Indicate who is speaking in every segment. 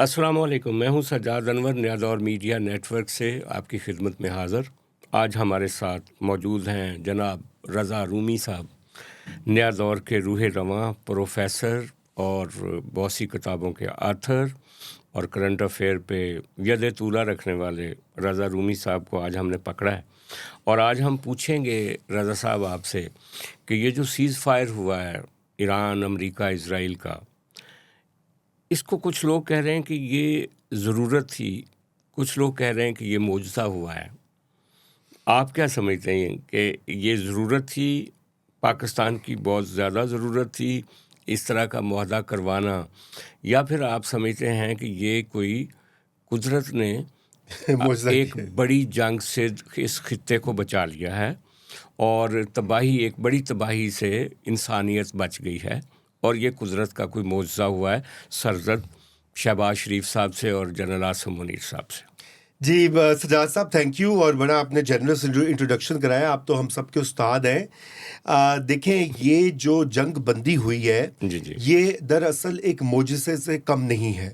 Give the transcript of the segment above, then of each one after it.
Speaker 1: السلام علیکم، میں ہوں سجاد انور، نیا دور میڈیا نیٹ ورک سے آپ کی خدمت میں حاضر۔ آج ہمارے ساتھ موجود ہیں جناب رضا رومی صاحب، نیا دور کے روح رواں، پروفیسر اور بہت سی کتابوں کے آتھر اور کرنٹ افیئر پہ ید طولہ رکھنے والے رضا رومی صاحب کو آج ہم نے پکڑا ہے، اور آج ہم پوچھیں گے رضا صاحب آپ سے کہ یہ جو سیز فائر ہوا ہے ایران، امریکہ، اسرائیل کا، اس کو کچھ لوگ کہہ رہے ہیں کہ یہ ضرورت تھی، کچھ لوگ کہہ رہے ہیں کہ یہ معجزہ ہوا ہے۔ آپ کیا سمجھتے ہیں کہ یہ ضرورت تھی، پاکستان کی بہت زیادہ ضرورت تھی اس طرح کا معاہدہ کروانا، یا پھر آپ سمجھتے ہیں کہ یہ کوئی قدرت نے
Speaker 2: معجزہ
Speaker 1: ایک بڑی جنگ سے اس خطے کو بچا لیا ہے اور تباہی، ایک بڑی تباہی سے انسانیت بچ گئی ہے، اور یہ قدرت کا کوئی معجزہ ہوا ہے؟ سرزد شہباز شریف صاحب سے اور جنرل عاصم منیر صاحب سے۔
Speaker 2: جی سجاد صاحب، تھینک یو، اور بڑا آپ نے جنرس انٹروڈکشن کرایا، آپ تو ہم سب کے استاد ہیں۔ دیکھیں، یہ جو جنگ بندی ہوئی ہے
Speaker 1: جی جی
Speaker 2: یہ دراصل ایک معجزے سے کم نہیں ہے،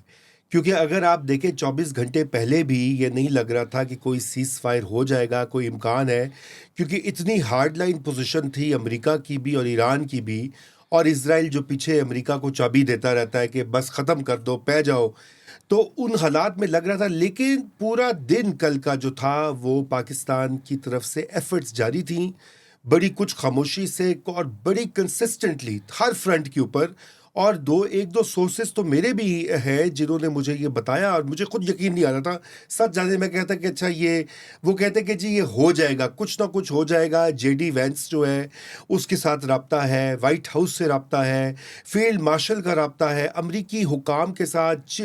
Speaker 2: کیونکہ اگر آپ دیکھیں 24 گھنٹے پہلے بھی یہ نہیں لگ رہا تھا کہ کوئی سیز فائر ہو جائے گا، کوئی امکان ہے، کیونکہ اتنی ہارڈ لائن پوزیشن تھی امریکہ کی بھی اور ایران کی بھی، اور اسرائیل جو پیچھے امریکہ کو چابی دیتا رہتا ہے کہ بس ختم کر دو، پہ جاؤ، تو ان حالات میں لگ رہا تھا۔ لیکن پورا دن کل کا جو تھا وہ پاکستان کی طرف سے ایفرٹس جاری تھیں، بڑی کچھ خاموشی سے اور بڑی کنسسٹنٹلی ہر فرنٹ کے اوپر، اور ایک دو سورسز تو میرے بھی ہیں جنہوں نے مجھے یہ بتایا، اور مجھے خود یقین نہیں آ رہا تھا سچ جانے میں، کہتا کہ اچھا یہ، وہ کہتے کہ جی یہ ہو جائے گا، کچھ نہ کچھ ہو جائے گا۔ جے ڈی وینس جو ہے اس کے ساتھ رابطہ ہے، وائٹ ہاؤس سے رابطہ ہے، فیلڈ مارشل کا رابطہ ہے، امریکی حکام کے ساتھ،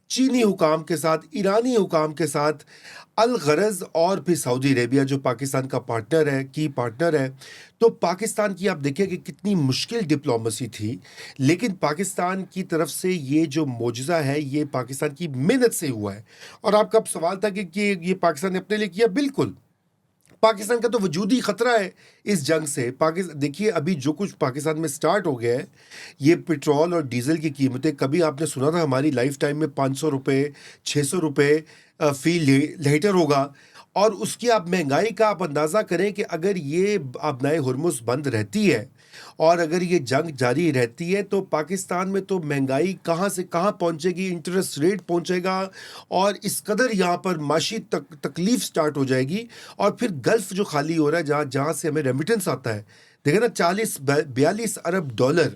Speaker 2: چینی حکام کے ساتھ، ایرانی حکام کے ساتھ، الغرض، اور پھر سعودی عربیہ جو پاکستان کا پارٹنر ہے، کی پارٹنر ہے۔ تو پاکستان کی آپ دیکھیں کہ کتنی مشکل ڈپلومیسی تھی، لیکن پاکستان کی طرف سے یہ جو معجزہ ہے یہ پاکستان کی محنت سے ہوا ہے۔ اور آپ کا سوال تھا کہ یہ پاکستان نے اپنے لیے کیا، بالکل پاکستان کا تو وجودی خطرہ ہے اس جنگ سے۔ دیکھیے ابھی جو کچھ پاکستان میں سٹارٹ ہو گیا ہے، یہ پیٹرول اور ڈیزل کی قیمتیں، کبھی آپ نے سنا تھا ہماری لائف ٹائم میں 500 روپے 600 روپے فی لیٹر ہوگا، اور اس کی آپ مہنگائی کا آپ اندازہ کریں کہ اگر یہ آبنائے ہرمز بند رہتی ہے اور اگر یہ جنگ جاری رہتی ہے تو پاکستان میں تو مہنگائی کہاں سے کہاں پہنچے گی، انٹرسٹ ریٹ پہنچے گا، اور اس قدر یہاں پر معاشی تکلیف سٹارٹ ہو جائے گی۔ اور پھر گلف جو خالی ہو رہا ہے، جہاں سے ہمیں ریمیٹنس آتا ہے، دیکھیں نا، 42 ارب ڈالر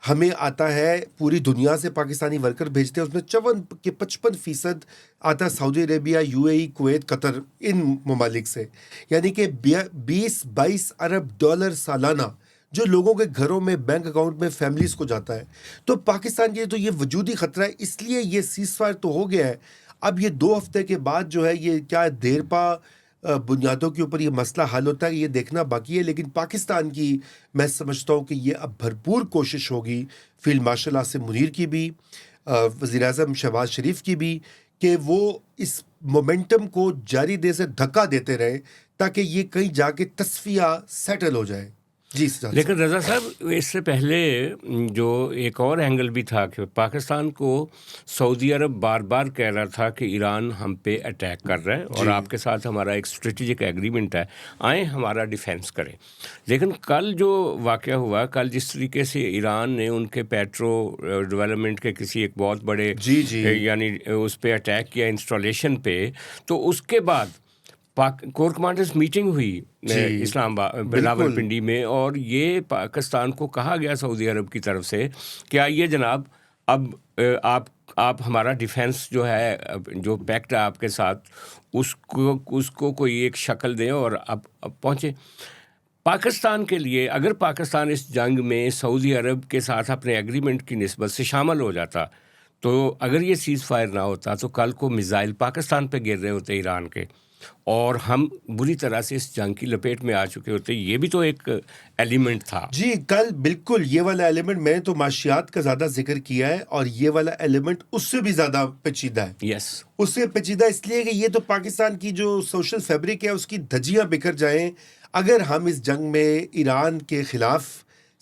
Speaker 2: ہمیں آتا ہے پوری دنیا سے، پاکستانی ورکر بھیجتے ہیں، اس میں 55% آتا ہے Saudi Arabia, UAE, Kuwait, Qatar, ان ممالک سے، یعنی کہ 22 ارب ڈالر سالانہ جو لوگوں کے گھروں میں، بینک اکاؤنٹ میں، فیملیز کو جاتا ہے۔ تو پاکستان کے تو یہ وجودی خطرہ ہے، اس لیے یہ سیز فائر تو ہو گیا ہے۔ اب یہ 2 ہفتے کے بعد جو ہے یہ کیا دیر پا بنیادوں کے اوپر یہ مسئلہ حل ہوتا ہے، یہ دیکھنا باقی ہے۔ لیکن پاکستان کی میں سمجھتا ہوں کہ یہ اب بھرپور کوشش ہوگی، فیلڈ مارشل عاصم منیر کی بھی، وزیر اعظم شہباز شریف کی بھی، کہ وہ اس مومنٹم کو جاری دے سے دھکا دیتے رہے تاکہ یہ کہیں جا کے تصفیہ سیٹل ہو جائے۔ جی سجاد
Speaker 1: لیکن رضا صاحب، اس سے پہلے جو ایک اور اینگل بھی تھا کہ پاکستان کو سعودی عرب بار بار کہہ رہا تھا کہ ایران ہم پہ اٹیک کر رہا ہے اور آپ کے ساتھ ہمارا ایک اسٹریٹجک ایگریمنٹ ہے، آئیں ہمارا ڈیفینس کریں۔ لیکن کل جو واقعہ ہوا، کل جس طریقے سے ایران نے ان کے پیٹرو ڈیولپمنٹ کے کسی ایک بہت بڑے یعنی اس پہ اٹیک کیا، انسٹالیشن پہ، تو اس کے بعد کور کمانڈرز میٹنگ ہوئی اسلام آباد، راول پنڈی میں، اور یہ پاکستان کو کہا گیا سعودی عرب کی طرف سے کہ آئیے جناب، اب آپ ہمارا ڈیفینس جو ہے، جو پیکٹ ہے آپ کے ساتھ، اس کو کوئی ایک شکل دیں اور اب پہنچے۔ پاکستان کے لیے اگر پاکستان اس جنگ میں سعودی عرب کے ساتھ اپنے ایگریمنٹ کی نسبت سے شامل ہو جاتا، تو اگر یہ سیز فائر نہ ہوتا تو کل کو میزائل پاکستان پہ گر رہے ہوتے ایران کے، اور ہم بری طرح سے اس جنگ کی لپیٹ میں آ چکے ہوتے۔ یہ بھی تو ایک ایلیمنٹ تھا۔
Speaker 2: جی کل بالکل یہ والا ایلیمنٹ، میں نے تو معاشیات کا زیادہ ذکر کیا ہے، اور یہ والا ایلیمنٹ اس سے بھی زیادہ پیچیدہ ہے۔
Speaker 1: یس،
Speaker 2: اس سے پیچیدہ اس لیے کہ یہ تو پاکستان کی جو سوشل فیبرک ہے اس کی دھجیاں بکھر جائیں اگر ہم اس جنگ میں ایران کے خلاف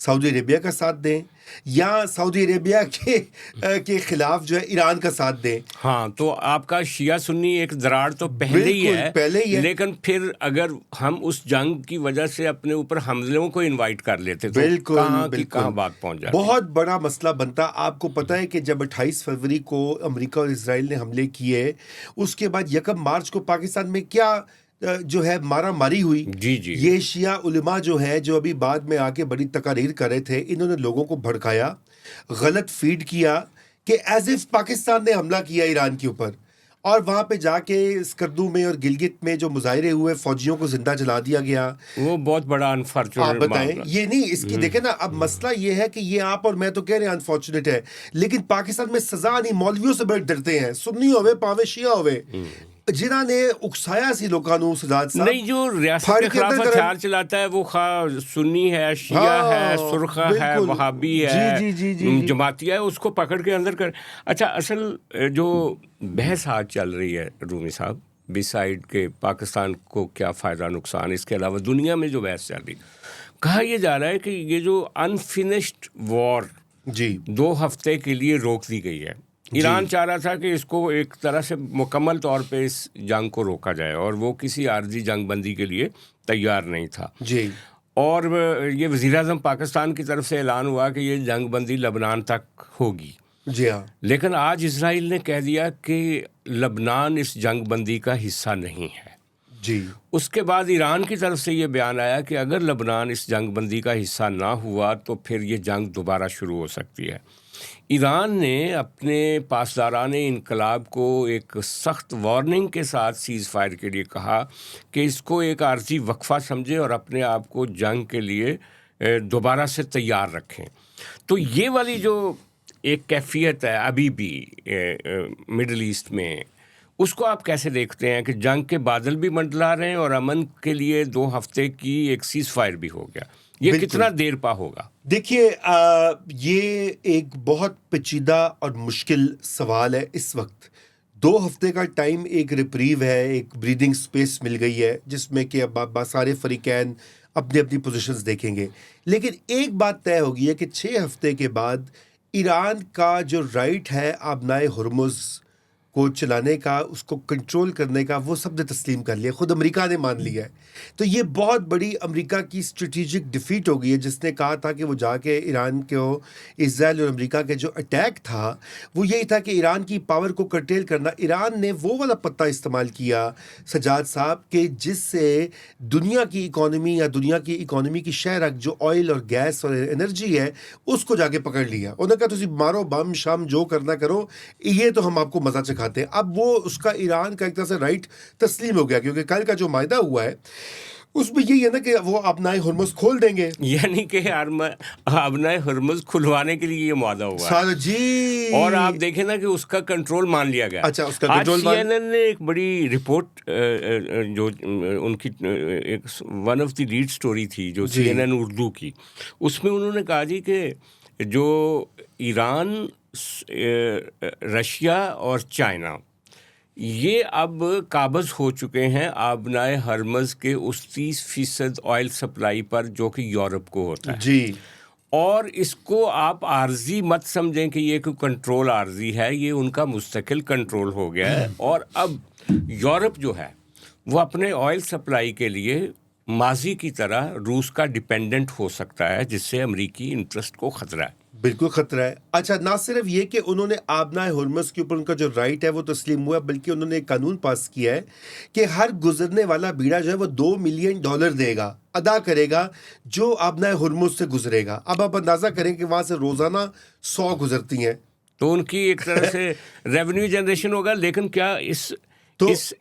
Speaker 2: سعودی عربیہ کا ساتھ دیں یا سعودی عربیہ کے خلاف جو ہے ایران کا ساتھ دیں.
Speaker 1: ہاں تو آپ کا شیعہ سنی ایک دراڑ تو پہلے ہی ہے لیکن پھر اگر ہم اس جنگ کی وجہ سے اپنے اوپر حملوں کو انوائٹ کر لیتے تو کہاں بات پہنچ جاتی.
Speaker 2: بہت بڑا مسئلہ بنتا. آپ کو پتہ ہے کہ جب 28 فروری کو امریکہ اور اسرائیل نے حملے کیے, اس کے بعد 1 مارچ کو پاکستان میں کیا جو ہے مارا ماری ہوئی.
Speaker 1: جی
Speaker 2: یہ شیعہ علماء جو ہے جو ابھی بعد میں آ کے بڑی تقاریر کر رہے تھے, انہوں نے لوگوں کو بھڑکایا, غلط فیڈ کیا کہ ایز اف پاکستان نے حملہ کیا ایران کے اوپر, اور وہاں پہ جا کے اسکردو میں اور گلگت میں جو مظاہرے ہوئے فوجیوں کو زندہ جلا دیا گیا.
Speaker 1: وہ بہت بڑا انفارچونیٹ.
Speaker 2: آپ بتائیں, یہ نہیں اس کی دیکھیں نا, اب مسئلہ یہ ہے کہ یہ آپ اور میں تو کہہ رہے ہیں انفارچونیٹ ہے, لیکن پاکستان میں سزا نہیں, مولویوں سے بڑے ڈرتے ہیں, سنی ہوئے پاوے شیعہ ہوئے, جنہوں نے اکسایا سی لوگوں نو. سجاد صاحب
Speaker 1: نہیں, جو ریاست کے خلاف ہتھیار چلاتا ہے وہ خواہ سنی ہے, شیعہ ہے, سرخہ ہے, وہابی ہے, جماعتی ہے, اس کو پکڑ کے اندر کر. اچھا, اصل جو بحث آج چل رہی ہے رومی صاحب, بی سائڈ کے پاکستان کو کیا فائدہ نقصان, اس کے علاوہ دنیا میں جو بحث چل رہی, کہا یہ جا رہا ہے کہ یہ جو انفینشڈ وار 2 ہفتے کے لیے روک دی گئی ہے. ایران چاہ رہا تھا کہ اس کو ایک طرح سے مکمل طور پہ اس جنگ کو روکا جائے, اور وہ کسی عارضی جنگ بندی کے لیے تیار نہیں تھا. اور یہ وزیر اعظم پاکستان کی طرف سے اعلان ہوا کہ یہ جنگ بندی لبنان تک ہوگی. لیکن آج اسرائیل نے کہہ دیا کہ لبنان اس جنگ بندی کا حصہ نہیں ہے. اس کے بعد ایران کی طرف سے یہ بیان آیا کہ اگر لبنان اس جنگ بندی کا حصہ نہ ہوا تو پھر یہ جنگ دوبارہ شروع ہو سکتی ہے. ایران نے اپنے پاسداران انقلاب کو ایک سخت وارننگ کے ساتھ سیز فائر کے لیے کہا کہ اس کو ایک عارضی وقفہ سمجھے اور اپنے آپ کو جنگ کے لیے دوبارہ سے تیار رکھیں. تو یہ والی جو ایک کیفیت ہے ابھی بھی مڈل ایسٹ میں, اس کو آپ کیسے دیکھتے ہیں کہ جنگ کے بادل بھی منڈلا رہے ہیں اور امن کے لیے 2 ہفتے کی ایک سیز فائر بھی ہو گیا, یہ کتنا دیر پا ہوگا؟
Speaker 2: دیکھیے, یہ ایک بہت پیچیدہ اور مشکل سوال ہے اس وقت. 2 ہفتے کا ٹائم ایک ریپریو ہے, ایک بریدنگ سپیس مل گئی ہے جس میں کہ اب سارے فریقین اپنی اپنی پوزیشنز دیکھیں گے. لیکن ایک بات طے ہوگی ہے کہ 6 ہفتے کے بعد ایران کا جو رائٹ ہے آبنائے ہرمز کو چلانے کا, اس کو کنٹرول کرنے کا, وہ سب نے تسلیم کر لیا, خود امریکہ نے مان لیا ہے. تو یہ بہت بڑی امریکہ کی اسٹریٹجک ڈیفیٹ ہو گئی ہے, جس نے کہا تھا کہ وہ جا کے ایران کو, اسرائیل اور امریکہ کے جو اٹیک تھا وہ یہی تھا کہ ایران کی پاور کو کرٹیل کرنا. ایران نے وہ والا پتہ استعمال کیا سجاد صاحب کہ جس سے دنیا کی اکانومی یا دنیا کی اکانومی کی شہرک جو آئل اور گیس اور انرجی ہے اس کو جا کے پکڑ لیا. انہوں نے کہا تسی مارو بم شام جو کرنا کرو, یہ تو ہم آپ کو مزہ چکھاتے ہیں. اب وہ اس کا ایران کا ایک طرح سے رائٹ تسلیم ہو گیا, کیونکہ کل کا جو معاہدہ ہوا ہے اس میں یہی ہے نا کہ وہ آبنائے ہرمز کھول دیں گے,
Speaker 1: یعنی کہ آبنائے ہرمز کھلوانے کے لیے یہ معاہدہ ہوا ہے.
Speaker 2: جی,
Speaker 1: اور آپ دیکھیں نا کہ اس کا کنٹرول مان لیا گیا.
Speaker 2: اچھا, اس کا کنٹرول
Speaker 1: سی این این نے ایک بڑی رپورٹ, جو ان کی ایک one of the lead story تھی جو سی این این اردو کی, اس میں انہوں نے کہا جی کہ جو ایران, رشیا اور چائنا یہ اب قابض ہو چکے ہیں آبنائے ہرمز کے اس 30% آئل سپلائی پر جو کہ یورپ کو ہوتا ہے.
Speaker 2: جی,
Speaker 1: اور اس کو آپ عارضی مت سمجھیں کہ یہ کوئی کنٹرول عارضی ہے, یہ ان کا مستقل کنٹرول ہو گیا ہے. اور اب یورپ جو ہے وہ اپنے آئل سپلائی کے لیے ماضی کی طرح روس کا ڈیپینڈنٹ ہو سکتا ہے, جس سے امریکی انٹرسٹ کو خطرہ ہے.
Speaker 2: بالکل خطرہ ہے. اچھا, نہ صرف یہ کہ انہوں نے آبنائے ہرمز کے اوپر ان کا جو رائٹ ہے وہ تسلیم ہوا, بلکہ انہوں نے ایک قانون پاس کیا ہے کہ ہر گزرنے والا بیڑا جو ہے وہ $2 ملین دے گا, ادا کرے گا, جو آبنائے ہرمز سے گزرے گا. اب آپ اندازہ کریں کہ وہاں سے روزانہ 100 گزرتی ہیں,
Speaker 1: تو ان کی ایک طرح سے ریونیو جنریشن ہوگا. لیکن کیا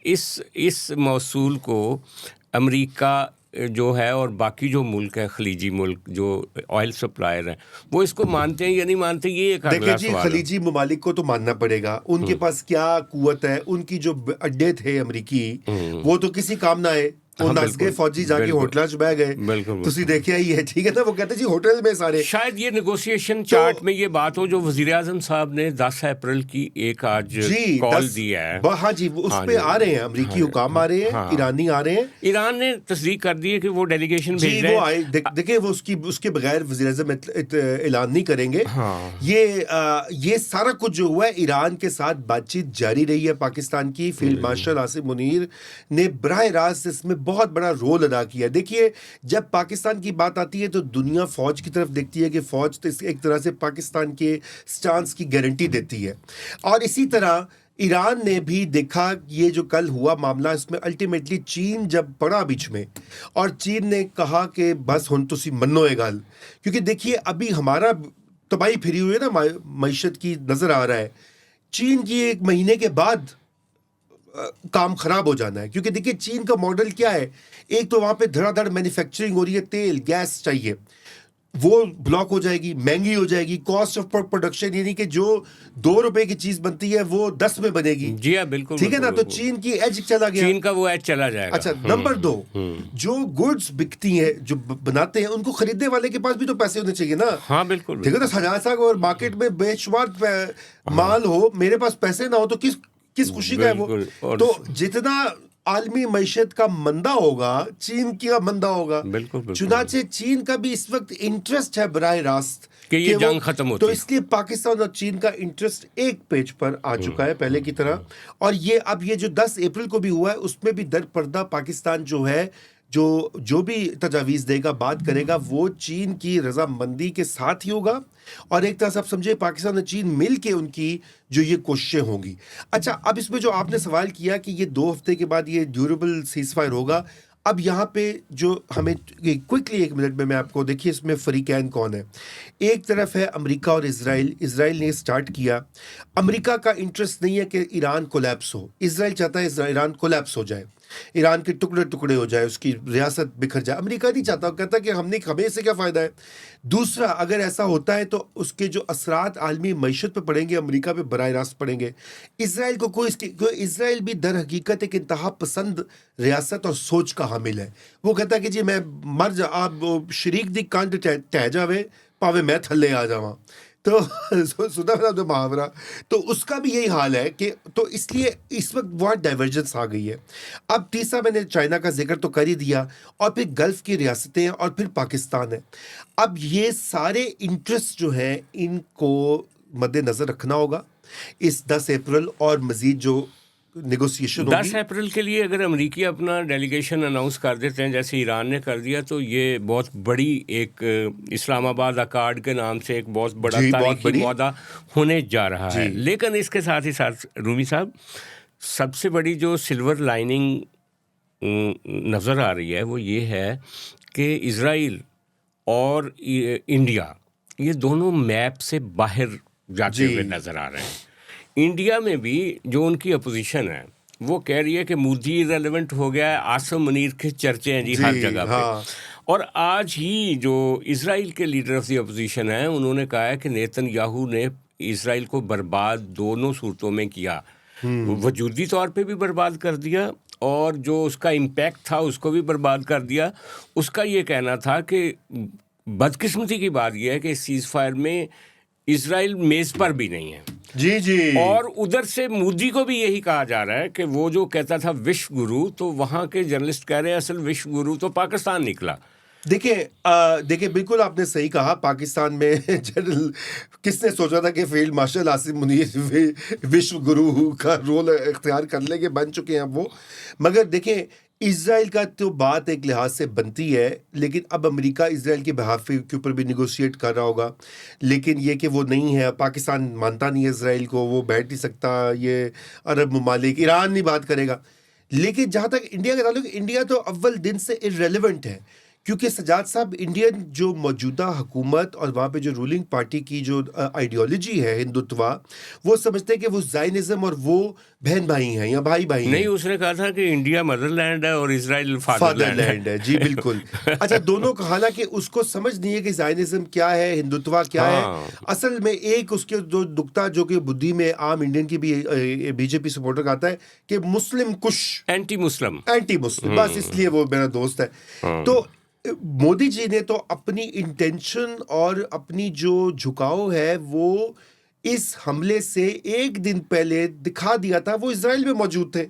Speaker 1: اس موصول کو امریکہ جو ہے اور باقی جو ملک ہے, خلیجی ملک جو آئل سپلائر ہیں, وہ اس کو مانتے ہیں یا نہیں مانتے, یہ ایک اگلا
Speaker 2: سوال ہے. خلیجی ممالک کو تو ماننا پڑے گا, ان کے پاس کیا قوت ہے, ان کی جو اڈے تھے امریکی وہ تو کسی کام نہ آئے. ਉਹ ਨੱਸ ਗਏ ਫੌਜੀ ਜਾ ਕੇ ਹੋਟਲਾਂ 'ਚ ਬਹਿ ਗਏ ਤੁਸੀਂ ਦੇਖਿਆ ਹੀ ਹੈ ٹھیک ہے نا وہ کہتے جی ہوٹل میں سارے
Speaker 1: شاید یہ نیگوسیشن چارٹ میں یہ بات ہو جو وزیر اعظم صاحب نے 10 اپریل کی ایک آج کال دیا ہے
Speaker 2: ہاں جی اس پہ آ رہے ہیں امریکی حکام آ رہے ہیں ایرانی آ رہے ہیں
Speaker 1: ایران نے تصدیق کر دی ہے کہ وہ ڈیلیگیشن بھیج رہے ہیں
Speaker 2: دیکھیں وہ اس کے بغیر وزیر اعظم اعلان نہیں کریں گے یہ سارا کچھ جو ہوا ہے ایران کے ساتھ بات چیت جاری رہی ہے پاکستان کی فیلڈ مارشل عاصم منیر نے براہ راست اس میں بہت بڑا رول ادا کیا. دیکھیے جب پاکستان کی بات آتی ہے تو دنیا فوج کی طرف دیکھتی ہے کہ فوج تو ایک طرح سے پاکستان کے سٹانس کی گارنٹی دیتی ہے, اور اسی طرح ایران نے بھی دیکھا یہ جو کل ہوا معاملہ اس میں الٹیمیٹلی چین جب پڑا بیچ میں اور چین نے کہا کہ بس ہن تسی منو یہ گل, کیونکہ دیکھیے ابھی ہمارا تباہی پھری ہوئی ہے نا معیشت کی نظر آ رہا ہے, چین کی 1 مہینے کے بعد کام خراب ہو جانا ہے. کیونکہ دیکھیے چین کا ماڈل کیا ہے, ایک تو وہاں پہ دھڑا دھڑ مینوفیکچرنگ ہو رہی ہے, تیل گیس چاہیے وہ بلاک ہو جائے گی, مہنگی ہو جائے گی, کاسٹ آف پروڈکشن یعنی کہ جو 2 روپے کی چیز بنتی ہے وہ 10 میں بنے گی.
Speaker 1: جی ہاں بالکل
Speaker 2: ٹھیک ہے نا, تو چین کی ایج چلا گیا,
Speaker 1: چین کا وہ ایج چلا جائے گا.
Speaker 2: اچھا نمبر 2 جو گڈس بکتی ہیں جو بناتے ہیں ان کو خریدنے والے کے پاس بھی تو پیسے ہونے چاہیے نا.
Speaker 1: ہاں بالکل
Speaker 2: ٹھیک ہے نا, سجاد صاحب اور مارکیٹ میں بے شمار مال ہو, میرے پاس پیسے نہ ہو تو کس خوشی کا ہے وہ. تو جتنا عالمی معیشت کا مندہ ہوگا چین کا مندہ ہوگا. چنانچہ چین کا بھی اس وقت انٹرسٹ ہے براہ راست
Speaker 1: کہ یہ جنگ ختم ہوتی
Speaker 2: ہے, تو اس لیے پاکستان اور چین کا انٹرسٹ ایک پیج پر آ چکا ہے پہلے کی طرح. اور یہ اب یہ جو 10 اپریل کو بھی ہوا ہے اس میں بھی در پردہ پاکستان جو ہے جو بھی تجاویز دے گا بات کرے گا وہ چین کی رضامندی کے ساتھ ہی ہوگا, اور ایک طرح سے آپ سمجھے پاکستان اور چین مل کے ان کی جو یہ کوششیں ہوں گی. اچھا اب اس میں جو آپ نے سوال کیا کہ یہ 2 ہفتے کے بعد یہ ڈیوریبل سیز فائر ہوگا, اب یہاں پہ جو ہمیں کوئکلی 1 منٹ میں آپ کو دیکھیے اس میں فریقین کون ہے. ایک طرف ہے امریکہ اور اسرائیل نے اسٹارٹ کیا. امریکہ کا انٹرسٹ نہیں ہے کہ ایران کولیپس ہو, اسرائیل چاہتا ہے ایران کولیپس ہو جائے, ایران کے ٹکڑے ہو جائے, اس کی ریاست بکھر جائے. امریکہ نہیں چاہتا, وہ کہتا ہے کہ ہمیں اس سے کیا فائدہ ہے. دوسرا اگر ایسا ہوتا ہے تو اس کے جو اثرات عالمی معیشت پہ پڑیں گے امریکہ پہ براہ راست پڑیں گے. اسرائیل کو اسرائیل بھی در حقیقت ایک انتہا پسند ریاست اور سوچ کا حامل ہے. وہ کہتا ہے کہ جی میں مر آپ شریک دی کانڈ ٹہ جاوے پاوے میں تھلے آ جاواں. تو سنا محاورہ, تو اس کا بھی یہی حال ہے کہ تو اس لیے اس وقت بہت ڈائیورجنس آ گئی ہے. اب تیسرا میں نے چائنا کا ذکر تو کر ہی دیا, اور پھر گلف کی ریاستیں ہیں, اور پھر پاکستان ہے. اب یہ سارے انٹرسٹ جو ہیں ان کو مد نظر رکھنا ہوگا اس 10 اپریل اور مزید جو نیگوسیشن ہوگی.
Speaker 1: 10 اپریل کے لیے اگر امریکی اپنا ڈیلیگیشن اناؤنس کر دیتے ہیں جیسے ایران نے کر دیا تو یہ بہت بڑی ایک اسلام آباد اکارڈ کے نام سے ایک بہت بڑا تاریخی معاہدہ ہونے جا رہا ہے. لیکن اس کے ساتھ ہی ساتھ رومی صاحب سب سے بڑی جو سلور لائننگ نظر آ رہی ہے وہ یہ ہے کہ اسرائیل اور انڈیا یہ دونوں میپ سے باہر جاتے ہوئے نظر آ رہے ہیں. انڈیا میں بھی جو ان کی اپوزیشن ہے وہ کہہ رہی ہے کہ مودی ریلیونٹ ہو گیا ہے, عاصم منیر کے چرچے ہیں جی ہر جگہ پہ. اور آج ہی جو اسرائیل کے لیڈر آف دی اپوزیشن ہیں انہوں نے کہا ہے کہ نیتن یاہو نے اسرائیل کو برباد دونوں صورتوں میں کیا, وجودی طور پہ بھی برباد کر دیا اور جو اس کا امپیکٹ تھا اس کو بھی برباد کر دیا. اس کا یہ کہنا تھا کہ بدقسمتی کی بات یہ ہے کہ اس سیز فائر میں اسرائیل میز پر بھی نہیں ہے.
Speaker 2: جی
Speaker 1: اور ادھر سے مودی کو بھی یہی کہا جا رہا ہے کہ وہ جو کہتا تھا وشو گرو, تو وہاں کے جرنلسٹ کہہ رہے ہیں اصل وشو گرو تو پاکستان نکلا.
Speaker 2: دیکھیں بالکل آپ نے صحیح کہا. پاکستان میں جنرل کس نے سوچا تھا کہ فیلڈ مارشل عاصم منیر وشو گرو کا رول اختیار کر لیں گے, بن چکے ہیں اب وہ. مگر دیکھیں اسرائیل کا تو بات ایک لحاظ سے بنتی ہے, لیکن اب امریکہ اسرائیل کے بہاف کے اوپر بھی نیگوشیٹ کر رہا ہوگا. لیکن یہ کہ وہ نہیں ہے, پاکستان مانتا نہیں ہے اسرائیل کو, وہ بیٹھ نہیں سکتا, یہ عرب ممالک, ایران نہیں بات کرے گا. لیکن جہاں تک انڈیا کا تعلق, انڈیا تو اول دن سے ارریلیونٹ ہے, کیونکہ سجاد صاحب انڈین جو موجودہ حکومت اور وہاں پہ جو رولنگ پارٹی کی جو آئیڈیالوجی ہے ہندوتوا، وہ سمجھتے ہیں کہ وہ زائنزم اور وہ بہن بھائی ہیں یا بھائی بھائی ہیں.
Speaker 1: نہیں، اس نے کہا تھا کہ انڈیا مدر لینڈ ہے اور اسرائیل فادر
Speaker 2: فادر
Speaker 1: لینڈ
Speaker 2: لینڈ ہے. جی بالکل. اچھا دونوں کا، حالانکہ اس کو سمجھ نہیں ہے کہ زائنزم کیا ہے، ہندوتوا کیا ہے. اصل میں ایک اس کے جو نقطہ جو کہ بدھی میں عام انڈین کی بھی بی جے پی سپورٹر کا آتا ہے کہ مسلم کش،
Speaker 1: اینٹی مسلم،
Speaker 2: بس اس لیے وہ میرا دوست ہے. تو مودی جی نے تو اپنی انٹینشن اور اپنی جو جھکاؤ ہے وہ اس حملے سے ایک دن پہلے دکھا دیا تھا. وہ اسرائیل میں موجود تھے،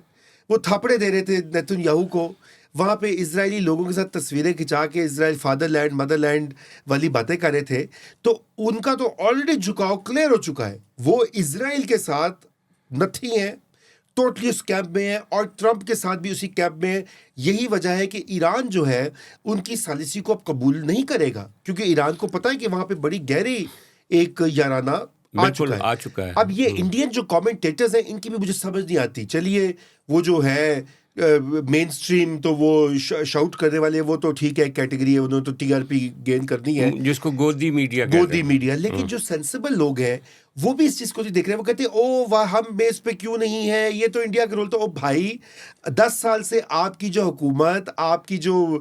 Speaker 2: وہ تھاپڑے دے رہے تھے نیتن یاہو کو، وہاں پہ اسرائیلی لوگوں کے ساتھ تصویریں کھنچا کے اسرائیل فادر لینڈ مدر لینڈ والی باتیں کر رہے تھے. تو ان کا تو آلریڈی جھکاؤ کلیئر ہو چکا ہے. وہ اسرائیل کے ساتھ نتھی ہیں، ٹوٹلی اس کیمپ میں ہے، اور ٹرمپ کے ساتھ بھی اسی کیمپ میں ہے. یہی وجہ ہے کہ ایران جو ہے ان کی سازشی کو اب قبول نہیں کرے گا، کیونکہ ایران کو پتہ ہے کہ وہاں پہ بڑی گہری ایک یارانہ آ چکا ہے. اب یہ انڈین جو کامنٹیٹرز ہیں ان کی بھی مجھے سمجھ نہیں آتی. چلیے وہ جو ہے مین سٹریم تو وہ شاؤٹ کرنے والے وہ تو ٹھیک ہے، کیٹیگری ہے، انہوں نے تو ٹی آر پی گین کرنی ہے،
Speaker 1: جس کو گودی میڈیا،
Speaker 2: لیکن جو سینسیبل لوگ ہیں وہ بھی اس چیز کو دیکھ رہے ہیں. وہ کہتے ہیں او واہ، ہم بیس پہ کیوں نہیں ہے، یہ تو انڈیا کا رول. تو او بھائی، 10 سال سے آپ کی جو حکومت، آپ کی جو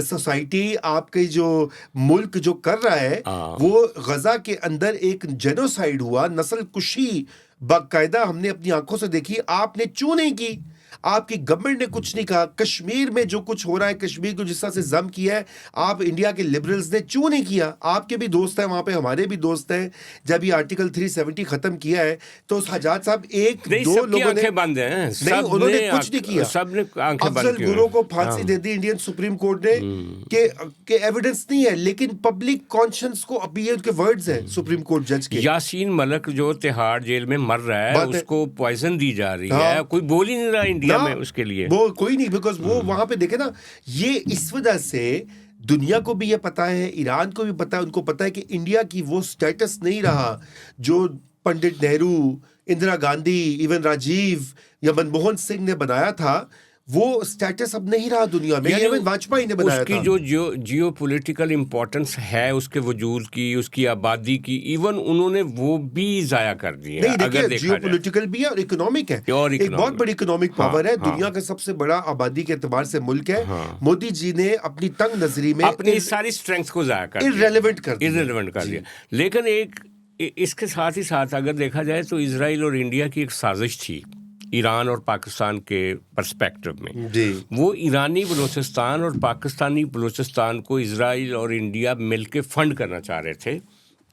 Speaker 2: سوسائٹی، آپ کے جو ملک جو کر رہا ہے، وہ غزہ کے اندر ایک جینوسائیڈ ہوا، نسل کشی باقاعدہ ہم نے اپنی آنکھوں سے دیکھی. آپ نے کیوں نہیں کی؟ آپ کی گورنمنٹ نے کچھ نہیں کہا. کشمیر میں جو کچھ ہو رہا ہے، کشمیر کو جس طرح سے ضم کیا ہے، آپ انڈیا کے لبرلز نے کیوں نہیں کیا؟ آپ کے بھی دوست ہیں وہاں پہ، ہمارے بھی دوست ہیں. جب یہ آرٹیکل 370 ختم کیا ہے تو حجاج صاحب ایک دو لوگوں نے
Speaker 1: بند ہیں،
Speaker 2: نہیں، انہوں نے کچھ نہیں کیا.
Speaker 1: سب نے آنکھیں بند
Speaker 2: افضل گرو کو پھانسی دے دی انڈین سپریم کورٹ نے کہ ایویڈنس نہیں ہے، لیکن پبلک کانشنس کو اب یہ ان کے ورڈز ہیں سپریم کورٹ جج کے.
Speaker 1: یاسین ملک جو تہاڑ جیل میں مر رہا ہے، اس کو پوائزن دی جا رہی ہے، کوئی بول ہی نہیں رہا انڈیا میں اس کے لیے.
Speaker 2: وہ کوئی نہیں، بیکاز وہ وہاں پہ دیکھے نا، یہ اس وجہ سے دنیا کو بھی یہ پتا ہے، ایران کو بھی پتا ہے، ان کو پتا ہے کہ انڈیا کی وہ سٹیٹس نہیں رہا جو پنڈت نہرو، اندرا گاندھی، ایون راجیو یا منموہن سنگھ نے بنایا تھا. وہ سٹیٹس اب نہیں رہا دنیا میں، ایون واجپئی نے بنایا تھا.
Speaker 1: اس کی جو جیو پولیٹیکل امپورٹنس ہے اس کے وجود کی، اس کی آبادی کی، ایون انہوں نے وہ بھی ضائع کر دی ہے.
Speaker 2: نہیں دیکھیں، جیو پولیٹیکل بھی ہے اور اکنامک ہے، ایک بہت بڑی اکنامک پاور ہے. دنیا کا سب سے بڑا آبادی کے اعتبار سے ملک ہے. مودی جی نے اپنی تنگ نظری میں
Speaker 1: اپنی ساری اسٹرینگس کو ضائع کر دیا،
Speaker 2: irrelevant کر دیا.
Speaker 1: لیکن ایک اس کے ساتھ ہی ساتھ اگر دیکھا جائے تو اسرائیل اور انڈیا کی ایک سازش تھی ایران اور پاکستان کے پرسپیکٹو میں. وہ ایرانی بلوچستان اور پاکستانی بلوچستان کو اسرائیل اور انڈیا مل کے فنڈ کرنا چاہ رہے تھے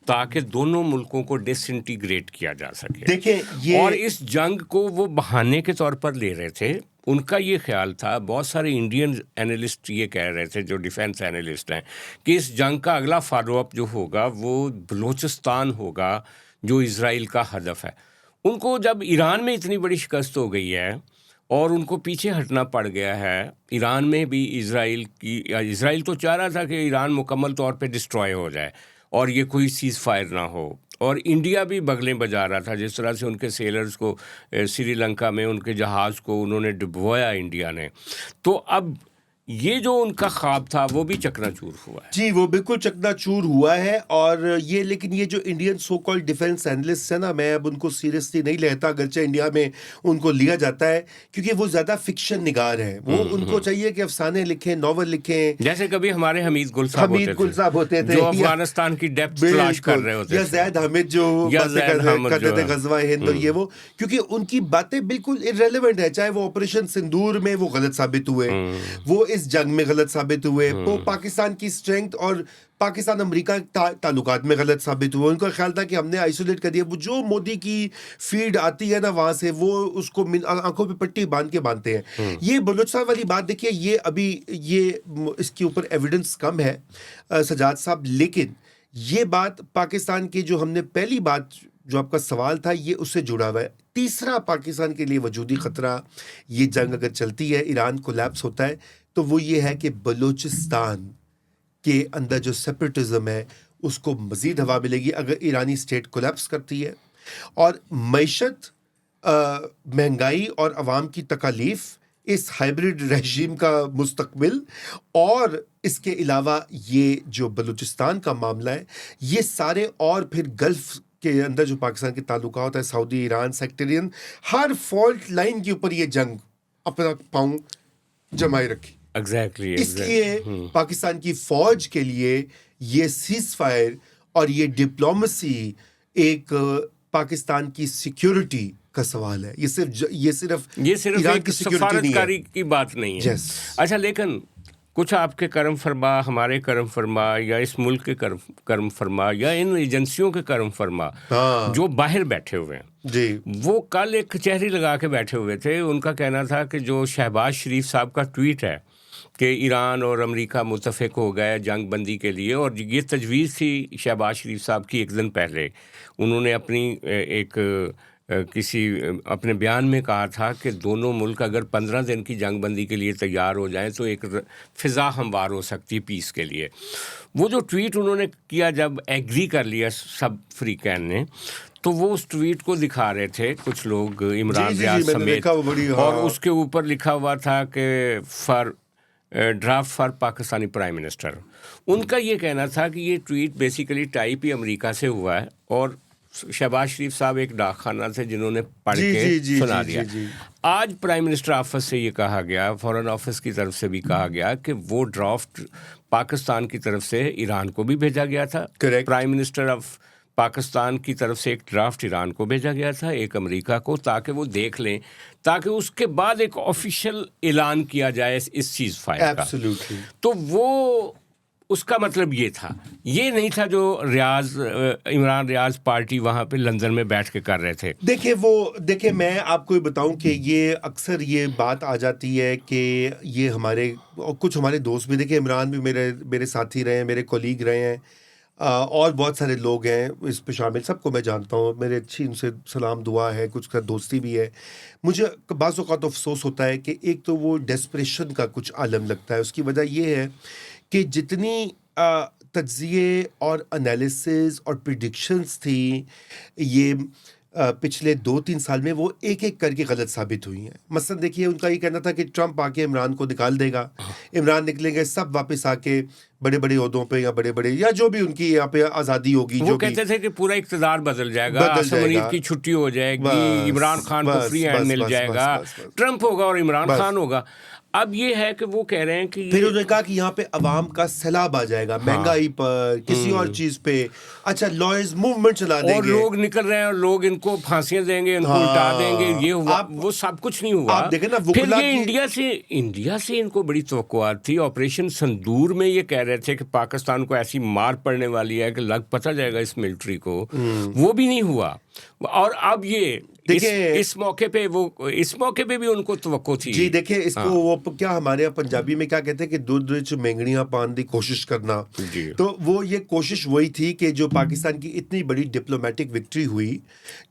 Speaker 1: تاکہ دونوں ملکوں کو ڈس انٹیگریٹ کیا جا سکے.
Speaker 2: دیکھیں
Speaker 1: اور اس جنگ کو وہ بہانے کے طور پر لے رہے تھے. ان کا یہ خیال تھا، بہت سارے انڈین اینالسٹ یہ کہہ رہے تھے جو ڈیفینس اینالسٹ ہیں، کہ اس جنگ کا اگلا فالو اپ جو ہوگا وہ بلوچستان ہوگا جو اسرائیل کا ہدف ہے. ان کو جب ایران میں اتنی بڑی شکست ہو گئی ہے اور ان کو پیچھے ہٹنا پڑ گیا ہے، ایران میں بھی اسرائیل تو چاہ رہا تھا کہ ایران مکمل طور پہ ڈسٹروائے ہو جائے اور یہ کوئی سیز فائر نہ ہو، اور انڈیا بھی بغلیں بجا رہا تھا. جس طرح سے ان کے سیلرز کو سری لنکا میں ان کے جہاز کو انہوں نے ڈبویا انڈیا نے. تو اب یہ جو ان کا خواب تھا وہ بھی چکنا چور ہوا ہے.
Speaker 2: جی وہ بالکل چکنا چور ہوا ہے. اور یہ لیکن یہ جو انڈین سو کال ڈیفینس اینالسٹ ہیں نا، میں اب ان کو سیریسلی نہیں لیتا، اگرچہ انڈیا میں ان کو لیا جاتا ہے کیونکہ وہ زیادہ فکشن نگار ہیں. وہ ان کو چاہیے کہ افسانے لکھیں، ناول لکھیں،
Speaker 1: جیسے کبھی ہمارے حمید گل صاحب ہوتے تھے جو افغانستان کی ڈیپتھ تلاش کر رہے ہوتے،
Speaker 2: یا زید حامد جو کرتے تھے غزوہ ہند اور یہ وہ، کیونکہ ان کی باتیں بالکل irrelevant ہے. چاہے وہ آپریشن سندور میں وہ غلط ثابت ہوئے، وہ اس جنگ میں غلط ثابت ہوئے، وہ پاکستان کی اسٹرینتھ اور پاکستان امریکہ تعلقات میں غلط ثابت ہوئے. ان کا خیال تھا کہ ہم نے آئسولیٹ کر دیا. وہ جو مودی کی فیڈ آتی ہے نا وہاں سے، وہ اس کو آنکھوں پہ پٹی باندھ کے باندھتے ہیں. یہ بلوچستان والی بات دیکھیے، یہ ابھی یہ اس کے اوپر ایویڈنس کم ہے سجاد صاحب، لیکن یہ بات پاکستان کی جو ہم نے پہلی بات جو آپ کا سوال تھا یہ اس سے جڑا ہوا ہے. تیسرا پاکستان کے لیے وجودی خطرہ، یہ جنگ اگر چلتی ہے، ایران کولیپس ہوتا ہے، تو وہ یہ ہے کہ بلوچستان کے اندر جو سیپریٹزم ہے اس کو مزید ہوا ملے گی اگر ایرانی اسٹیٹ کولیپس کرتی ہے. اور معیشت، مہنگائی اور عوام کی تکالیف اس ہائبرڈ رہجیم کا مستقبل، اور اس کے علاوہ یہ جو بلوچستان کا معاملہ ہے، یہ سارے، اور پھر گلف کے اندر جو پاکستان کے تعلقات ہے، سعودی، Iran, sectarian, her fault line کے اوپر یہ جنگ اپنا پاؤں جمائے رکھی.
Speaker 1: ایگزیکٹلی
Speaker 2: اس لیے پاکستان کی فوج کے لیے یہ سیز فائر اور یہ ڈپلومسی ایک پاکستان کی سیکیورٹی کا سوال ہے. یہ صرف ایران
Speaker 1: ایک
Speaker 2: کی سیکیورٹی نہیں
Speaker 1: سفارتکاری
Speaker 2: ہے.
Speaker 1: کی بات نہیں ہے.
Speaker 2: Yes.
Speaker 1: اچھا، لیکن کچھ آپ کے کرم فرما، ہمارے کرم فرما، یا اس ملک کے کرم فرما، یا ان ایجنسیوں کے کرم فرما جو باہر بیٹھے ہوئے ہیں،
Speaker 2: جی،
Speaker 1: وہ کل ایک کچہری لگا کے بیٹھے ہوئے تھے. ان کا کہنا تھا کہ جو شہباز شریف صاحب کا ٹویٹ ہے کہ ایران اور امریکہ متفق ہو گئے جنگ بندی کے لیے، اور یہ تجویز تھی شہباز شریف صاحب کی ایک دن پہلے. انہوں نے اپنے بیان میں کہا تھا کہ دونوں ملک اگر 15 دن کی جنگ بندی کے لیے تیار ہو جائیں تو ایک فضا ہموار ہو سکتی ہے پیس کے لیے. وہ جو ٹویٹ انہوں نے کیا، جب ایگری کر لیا سب فریقین نے، تو وہ اس ٹویٹ کو دکھا رہے تھے کچھ لوگ، عمران ریاض سمیت، اور اس کے اوپر لکھا ہوا تھا کہ draft for Pakistani prime minister. ان کا یہ کہنا تھا کہ یہ ٹویٹ بیسیکلی ٹائپ ہی امریکہ سے ہوا ہے، اور شہباز شریف صاحب ایک ڈاک خانہ تھے جنہوں نے پڑھ کے سنا دیا. آج پرائم منسٹر آفس سے یہ کہا گیا، فورن آفس کی طرف سے بھی کہا گیا کہ وہ ڈرافٹ پاکستان کی طرف سے ایران کو بھی بھیجا گیا تھا. پرائم منسٹر آف پاکستان کی طرف سے ایک ڈرافٹ ایران کو بھیجا گیا تھا، ایک امریکہ کو، تاکہ وہ دیکھ لیں، تاکہ اس کے بعد ایک آفیشیل اعلان کیا جائے اس چیز فائر کا. تو وہ اس کا مطلب یہ تھا، یہ نہیں تھا جو عمران ریاض پارٹی وہاں پہ لندن میں بیٹھ کے کر رہے تھے.
Speaker 2: دیکھیں میں آپ کو یہ بتاؤں کہ یہ اکثر یہ بات آ جاتی ہے کہ یہ کچھ ہمارے دوست بھی، دیکھیں عمران بھی میرے ساتھی رہے ہیں، میرے کولیگ رہے ہیں، اور بہت سارے لوگ ہیں اس پہ شامل، سب کو میں جانتا ہوں، میرے اچھی ان سے سلام دعا ہے، کچھ کا دوستی بھی ہے. مجھے بعض اوقات افسوس ہوتا ہے کہ ایک تو وہ ڈیسپریشن کا کچھ عالم لگتا ہے. اس کی وجہ یہ ہے کہ جتنی تجزیے اور انالیسز اور پریڈکشنز تھیں یہ پچھلے 2-3 سال میں، وہ ایک ایک کر کے غلط ثابت ہوئی ہیں. مثلا دیکھیے، ان کا یہ کہنا تھا کہ ٹرمپ آ کے عمران کو نکال دے گا، عمران نکلیں گے، سب واپس آ کے بڑے بڑے عہدوں پہ، یا بڑے یا جو بھی ان کی یہاں پہ آزادی ہوگی.
Speaker 1: وہ کہتے تھے کہ پورا اقتدار بدل جائے گا، عاصم منیب کی چھٹی ہو جائے گی، عمران خان کو فری ہینڈ مل جائے گا، ٹرمپ ہوگا اور عمران خان ہوگا. اب یہ ہے کہ وہ کہہ رہے ہیں کہ
Speaker 2: پھر انہوں نے کہا کہ یہاں پہ عوام کا سیلاب آ جائے گا، مہنگائی پر، کسی اور چیز پہ. اچھا، لائرز موومنٹ چلا دیں گے،
Speaker 1: اور لوگ نکل رہے ہیں، اور لوگ ان کو پھانسیاں دیں گے، ان کو الٹا دیں گے. یہ ہوا، وہ سب کچھ نہیں ہوا.
Speaker 2: آپ دیکھیں نا،
Speaker 1: پھر یہ انڈیا سے ان کو بڑی توقعات تھی. آپریشن سندور میں یہ کہہ رہے تھے کہ پاکستان کو ایسی مار پڑنے والی ہے کہ پتہ جائے گا اس ملٹری کو. وہ بھی نہیں ہوا. اور اب یہ اس موقع پہ بھی ان کو توقع تھی.
Speaker 2: جی دیکھیں، اس کو وہ کیا ہمارے یہاں پنجابی میں کیا کہتے ہیں کہ دودھ وچ مینگڑیاں پان دی کوشش کرنا. تو وہ یہ کوشش وہی تھی کہ جو پاکستان کی اتنی بڑی ڈپلومیٹک وکٹری ہوئی،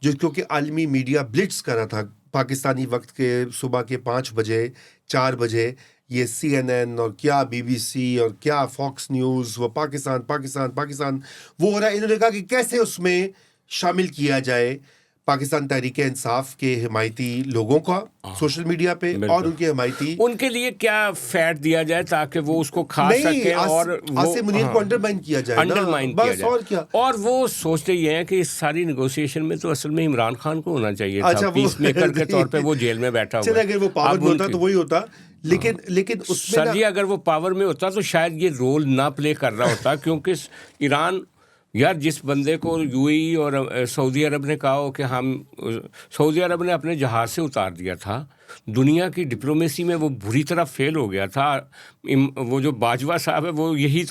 Speaker 2: جو کیونکہ عالمی میڈیا بلٹس کر رہا تھا پاکستانی وقت کے صبح کے 5 بجے 4 بجے، یہ CNN اور کیا BBC اور کیا فاکس نیوز، وہ پاکستان وہ ہو رہا ہے. انہوں نے کہا کہ کیسے اس میں شامل کیا جائے پاکستان تحریک انصاف کے حمایتی لوگوں کا سوشل میڈیا پہ، اور ان کے حمایتی،
Speaker 1: ان کے لیے کیا فیٹ دیا جائے تاکہ وہ اس کو کھا سکیں، اور
Speaker 2: عاصم منیر کو انڈرمائن کیا جائے، بس. اور کیا،
Speaker 1: اور وہ سوچتے یہ ہیں کہ اس ساری نیگوسیشن میں تو اصل میں عمران خان کو ہونا چاہیے تھا، پیس میکر کے طور پہ وہ جیل میں بیٹھا ہوا.
Speaker 2: اگر وہ پاور میں ہوتا تو وہی ہوتا، لیکن اس میں
Speaker 1: سر جی اگر وہ پاور میں ہوتا تو شاید یہ رول نہ پلے کر رہا ہوتا. کیونکہ ایران، یار جس بندے کو UAE اور سعودی عرب نے کہا ہو کہ سعودی عرب نے اپنے جہاز سے اتار دیا تھا، دنیا کی ڈپلومیسی میں وہ بری طرح فیل ہو گیا تھا. وہ جو باجوہ صاحب ہے، وہ یہی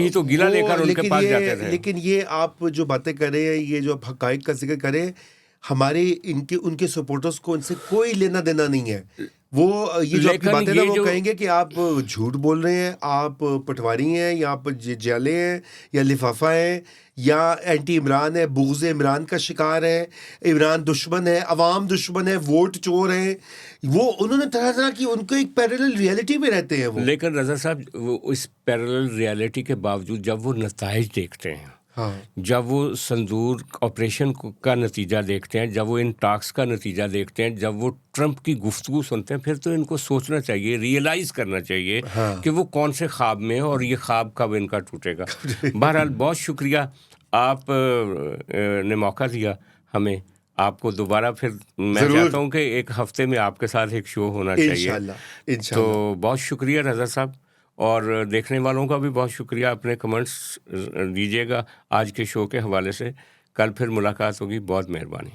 Speaker 1: تو گلا لے کر ان کے پاس جاتے تھے.
Speaker 2: لیکن یہ آپ جو باتیں کر رہے ہیں، یہ جو حقائق کا ذکر کریں، ہمارے ان کے سپورٹرز کو ان سے کوئی لینا دینا نہیں ہے. وہ یہ جو آپ کی باتیں نا، وہ کہیں گے کہ آپ جھوٹ بول رہے ہیں، آپ پٹواری ہیں، یا آپ جیلے ہیں، یا لفافہ ہیں، یا اینٹی عمران ہے، بغض عمران کا شکار ہے، عمران دشمن ہے، عوام دشمن ہے، ووٹ چور ہیں. وہ انہوں نے طرح طرح کی، ان کو ایک پیرلل ریئلٹی میں رہتے ہیں وہ.
Speaker 1: لیکن رضا صاحب، وہ اس پیرلل ریئلٹی کے باوجود جب وہ نتائج دیکھتے ہیں،
Speaker 2: ہاں
Speaker 1: جب وہ صندور آپریشن کا نتیجہ دیکھتے ہیں، جب وہ ان ٹاکس کا نتیجہ دیکھتے ہیں، جب وہ ٹرمپ کی گفتگو سنتے ہیں، پھر تو ان کو سوچنا چاہیے، ریئلائز کرنا چاہیے
Speaker 2: ہاں
Speaker 1: کہ وہ کون سے خواب میں ہیں اور یہ خواب کب ان کا ٹوٹے گا۔ بہرحال بہت شکریہ، آپ نے موقع دیا ہمیں۔ آپ کو دوبارہ پھر میں
Speaker 2: ضرور،
Speaker 1: چاہتا ہوں کہ ایک ہفتے میں آپ کے ساتھ ایک شو ہونا چاہیے۔
Speaker 2: انشاءاللہ
Speaker 1: تو
Speaker 2: انشاءاللہ۔
Speaker 1: بہت شکریہ رضا صاحب، اور دیکھنے والوں کا بھی بہت شکریہ۔ اپنے کمنٹس دیجیے گا آج کے شو کے حوالے سے۔ کل پھر ملاقات ہوگی، بہت مہربانی۔